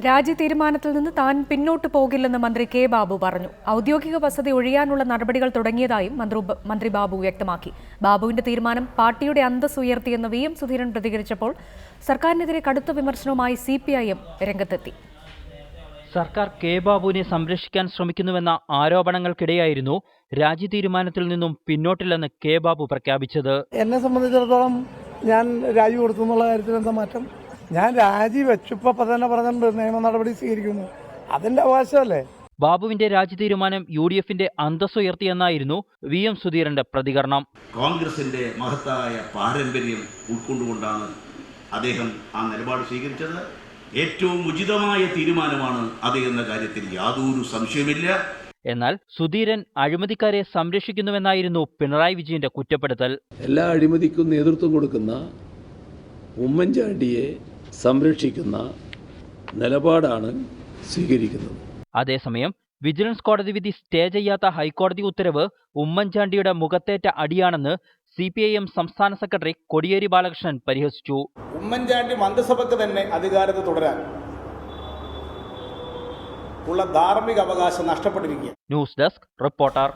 രാജി തീരുമാനത്തിൽ നിന്ന് താൻ പിന്നോട്ട് പോകില്ലെന്ന് മന്ത്രി കെ ബാബു പറഞ്ഞു. ഔദ്യോഗിക വസതി ഒഴിയാനുള്ള നടപടികൾ തുടങ്ങിയതായും മന്ത്രി ബാബു വ്യക്തമാക്കി. ബാബുവിന്റെ തീരുമാനം പാർട്ടിയുടെ അന്തസ് ഉയർത്തിയെന്ന് വി എം സുധീരൻ പ്രതികരിച്ചപ്പോൾ സർക്കാരിനെതിരെ കടുത്ത വിമർശനവുമായി CPIM രംഗത്തെത്തി. സർക്കാർ കെ ബാബുവിനെ സംരക്ഷിക്കാൻ ശ്രമിക്കുന്നുവെന്ന ആരോപണങ്ങൾക്കിടെയായിരുന്നു രാജി തീരുമാനത്തിൽ നിന്നും പിന്നോട്ടില്ലെന്ന് കെ ബാബു പ്രഖ്യാപിച്ചത്. എന്നെ സംബന്ധിച്ചിടത്തോളം ഞാൻ രാജി കൊടുത്തു എന്നുള്ള കാര്യത്തിൽ എന്താ മാറ്റം? ഞാൻ രാജി വെച്ചപ്പോ തന്നെ പറഞ്ഞിട്ടുണ്ട് നിയമ നടപടി സ്വീകരിക്കുന്നു. അതിന്റെ അവകാശമല്ലേ? ബാബുവിന്റെ രാജി തീരുമാനം UDFന്റെ അന്തസ് ഉയർത്തിയെന്നായിരുന്നു വി എം സുധീരന്റെ പ്രതികരണം. കോൺഗ്രസിന്റെ മഹത്തായ പാരമ്പര്യം ഉൾക്കൊണ്ടുകൊണ്ടാണ് അദ്ദേഹം ആ നിലപാട് സ്വീകരിച്ചത്. ഏറ്റവും ഉചിതമായ തീരുമാനമാണ് അത് എന്ന കാര്യത്തിൽ യാതൊരു സംശയമില്ല. എന്നാൽ സുധീരൻ അഴിമതിക്കാരെ സംരക്ഷിക്കുന്നുവെന്നായിരുന്നു പിണറായി വിജയന്റെ കുറ്റപ്പെടുത്തൽ. എല്ലാ അഴിമതിക്കും നേതൃത്വം കൊടുക്കുന്ന ഉമ്മൻചാണ്ടിയെ സംരക്ഷിക്കുന്ന നിലപാടാണ് സ്വീകരിക്കുന്നത്. അതേസമയം വിജിലൻസ് കോടതി വിധി സ്റ്റേ ചെയ്യാത്ത ഹൈക്കോടതി ഉത്തരവ് ഉമ്മൻചാണ്ടിയുടെ മുഖത്തേറ്റ അടിയാണെന്ന് CPIM സംസ്ഥാന സെക്രട്ടറി കോടിയേരി ബാലകൃഷ്ണൻ പരിഹസിച്ചു. ഉമ്മൻചാണ്ടി മന്ത്രിസഭയ്ക്ക് തന്നെ അധികാരത്തിൽ തുടരാൻ ഉള്ള ധാർമ്മിക അവകാശം നഷ്ടപ്പെട്ടിരിക്കുക. News desk reporter.